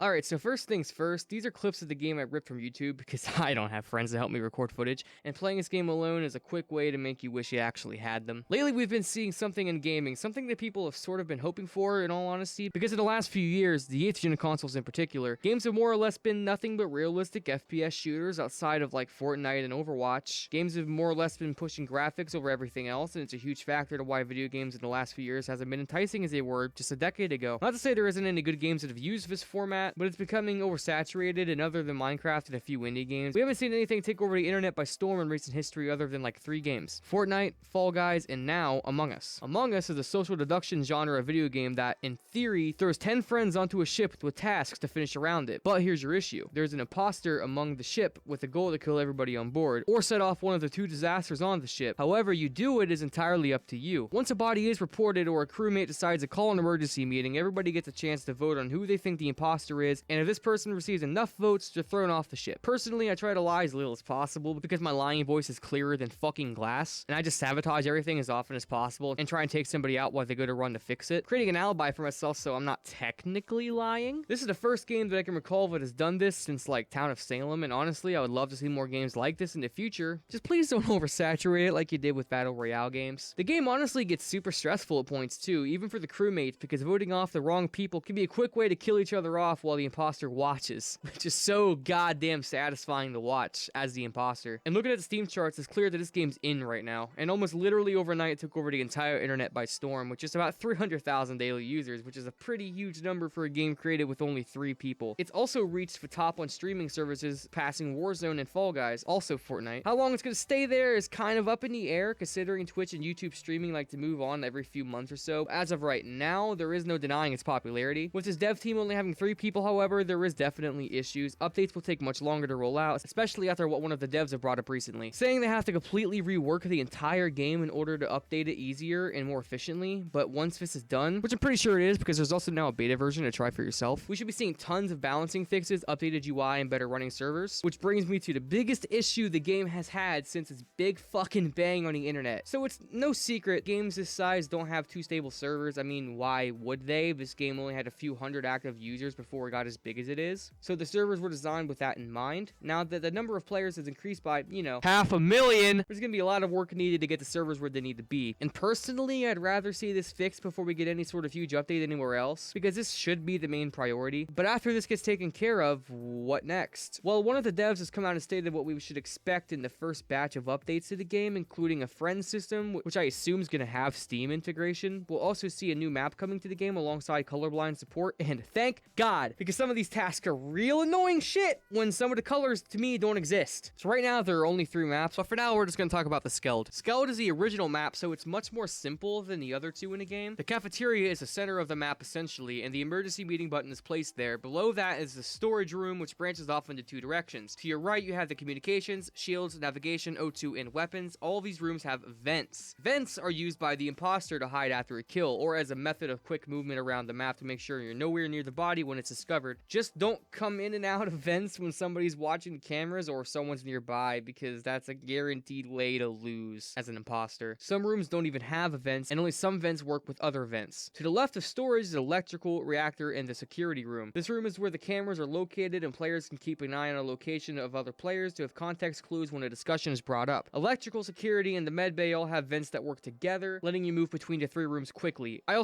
Alright, so first things first, these are clips of the game I ripped from YouTube because I don't have friends to help me record footage, and playing this game alone is a quick way to make you wish you actually had them. Lately, we've been seeing something in gaming, something that people have sort of been hoping for, in all honesty, because in the last few years, the 8th gen consoles in particular, games have more or less been nothing but realistic FPS shooters outside of like Fortnite and Overwatch. Games have more or less been pushing graphics over everything else, and it's a huge factor to why video games in the last few years hasn't been enticing as they were just a decade ago. Not to say there isn't any good games that have used this format, but it's becoming oversaturated, and other than Minecraft and a few indie games, we haven't seen anything take over the internet by storm in recent history other than like 3 games. Fortnite, Fall Guys, and now Among Us. Among Us is a social deduction genre of video game that, in theory, throws 10 friends onto a ship with tasks to finish around it. But here's your issue. There's an imposter among the ship with a goal to kill everybody on board, or set off one of the 2 disasters on the ship. However you do it is entirely up to you. Once a body is reported or a crewmate decides to call an emergency meeting, everybody gets a chance to vote on who they think the imposter is, and if this person receives enough votes, they're thrown off the ship. Personally, I try to lie as little as possible because my lying voice is clearer than fucking glass, and I just sabotage everything as often as possible and try and take somebody out while they go to run to fix it, creating an alibi for myself so I'm not technically lying. This is the first game that I can recall that has done this since like Town of Salem, and honestly, I would love to see more games like this in the future. Just please don't oversaturate it like you did with Battle Royale games. The game honestly gets super stressful at points too, even for the crewmates, because voting off the wrong people can be a quick way to kill each other off while the imposter watches, which is so goddamn satisfying to watch as the imposter. And looking at the Steam charts, it's clear that this game's in right now, and almost literally overnight took over the entire internet by storm, with just about 300,000 daily users, which is a pretty huge number for a game created with only 3 people. It's also reached the top on streaming services, passing Warzone and Fall Guys, also Fortnite. How long it's gonna stay there is kind of up in the air, considering Twitch and YouTube streaming like to move on every few months or so. As of right now, there is no denying its popularity. With this dev team only having 3 people, however, there is definitely issues. Updates will take much longer to roll out, especially after what one of the devs have brought up recently, saying they have to completely rework the entire game in order to update it easier and more efficiently. But once this is done, which I'm pretty sure it is because there's also now a beta version to try for yourself, we should be seeing tons of balancing fixes, updated UI, and better running servers, which brings me to the biggest issue the game has had since its big fucking bang on the internet. So it's no secret games this size don't have 2 stable servers. I mean, why would they? This game only had a few hundred active users before it got as big as it is. So the servers were designed with that in mind. Now that the number of players has increased by, you know, 500,000, there's gonna be a lot of work needed to get the servers where they need to be. And personally, I'd rather see this fixed before we get any sort of huge update anywhere else, because this should be the main priority. But after this gets taken care of, what next? Well, one of the devs has come out and stated what we should expect in the first batch of updates to the game, including a friend system, which I assume is going to have Steam integration. We'll also see a new map coming to the game alongside colorblind support, and thank God, because some of these tasks are real annoying shit when some of the colors to me don't exist. So right now there are only 3 maps, but for now we're just going to talk about the Skeld. Skeld is the original map, so it's much more simple than the other 2 in the game. The cafeteria is the center of the map essentially, and the emergency meeting button is placed there. Below that is the storage room, which branches off into 2 directions. To your right you have the communications, shields, navigation, O2, and weapons. All these rooms have vents. Vents are used by the imposter to hide after a kill, or as a method of quick movement around the map to make sure you're nowhere near the body when it's discovered. Just don't come in and out of vents when somebody's watching the cameras or someone's nearby, because that's a guaranteed way to lose as an imposter. Some rooms don't even have vents, and only some vents work with other vents. To the left of storage is electrical, reactor, and the security room. This room is where the cameras are located, and players can keep an eye on a location of other players to have context clues when a discussion is brought up. Electrical, security, and the med bay all have vents that work together, letting you move between the 3 rooms quickly. I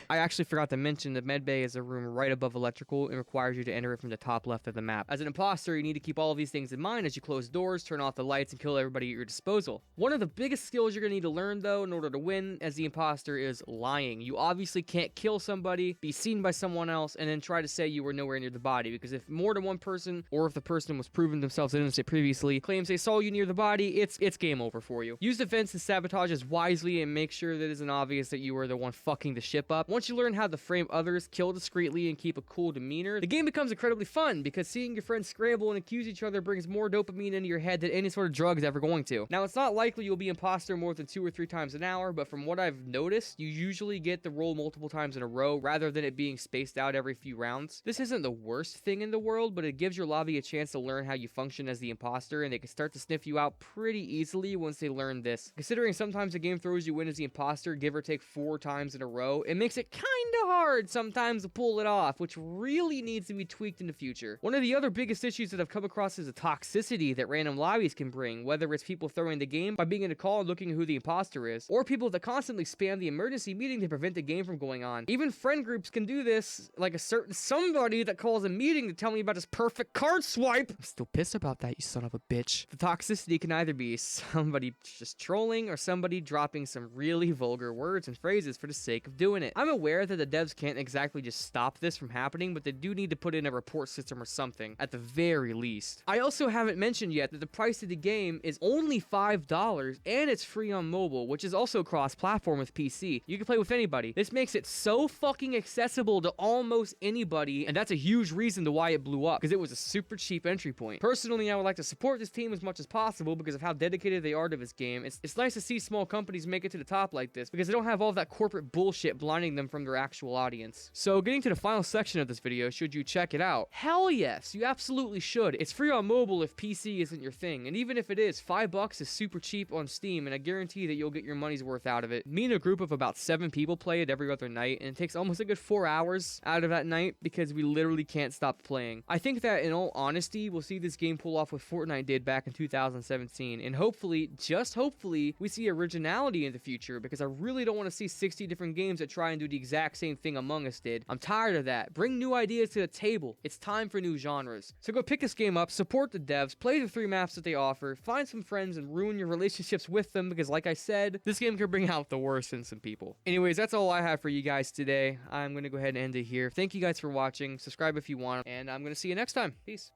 actually forgot to mention that med bay is a room right above electrical and requires you to enter it from the top left of the map. As an imposter, you need to keep all of these things in mind as you close doors, turn off the lights, and kill everybody at your disposal. One of the biggest skills you're going to need to learn, though, in order to win as the imposter is lying. You obviously can't kill somebody, be seen by someone else, and then try to say you were nowhere near the body, because if more than one person, or if the person was proven themselves innocent previously, claims they saw you near the body, it's game over for you. Use defense and sabotages wisely and make sure that it isn't obvious that you were the one fucking the ship up. Once you learn how to frame others, kill discreetly, and keep a cool demeanor, the game becomes incredibly fun, because seeing your friends scramble and accuse each other brings more dopamine into your head than any sort of drug is ever going to. Now, it's not likely you'll be imposter more than 2 or 3 times an hour, but from what I've noticed, you usually get the roll multiple times in a row rather than it being spaced out every few rounds. This isn't the worst thing in the world, but it gives your lobby a chance to learn how you function as the imposter, and they can start to sniff you out pretty easily once they learn this. Considering sometimes the game throws you in as the imposter, give or take 4 times in a row, it makes it kinda hard sometimes to pull it off, which really really needs to be tweaked in the future. One of the other biggest issues that I've come across is the toxicity that random lobbies can bring, whether it's people throwing the game by being in a call and looking at who the imposter is, or people that constantly spam the emergency meeting to prevent the game from going on. Even friend groups can do this, like a certain somebody that calls a meeting to tell me about his perfect card swipe. I'm still pissed about that, you son of a bitch. The toxicity can either be somebody just trolling or somebody dropping some really vulgar words and phrases for the sake of doing it. I'm aware that the devs can't exactly just stop this from happening, but they do need to put in a report system or something, at the very least. I also haven't mentioned yet that the price of the game is only $5 and it's free on mobile, which is also cross-platform with PC. You can play with anybody. This makes it so fucking accessible to almost anybody, and that's a huge reason to why it blew up, because it was a super cheap entry point. Personally, I would like to support this team as much as possible because of how dedicated they are to this game. It's nice to see small companies make it to the top like this because they don't have all that corporate bullshit blinding them from their actual audience. So getting to the final section of this video, should you check it out? Hell yes, you absolutely should. It's free on mobile if PC isn't your thing, and even if it is, $5 is super cheap on Steam, and I guarantee that you'll get your money's worth out of it. Me and a group of about 7 people play it every other night, and it takes almost a good 4 hours out of that night because we literally can't stop playing. I think that in all honesty, we'll see this game pull off what Fortnite did back in 2017, and hopefully, just hopefully, we see originality in the future, because I really don't want to see 60 different games that try and do the exact same thing Among Us did. I'm tired of that. Bring new ideas to the table. It's time for new genres. So go pick this game up, support the devs, play the 3 maps that they offer, find some friends and ruin your relationships with them, because like I said, this game can bring out the worst in some people. Anyways, that's all I have for you guys today. I'm going to go ahead and end it here. Thank you guys for watching. Subscribe if you want, and I'm going to see you next time. Peace.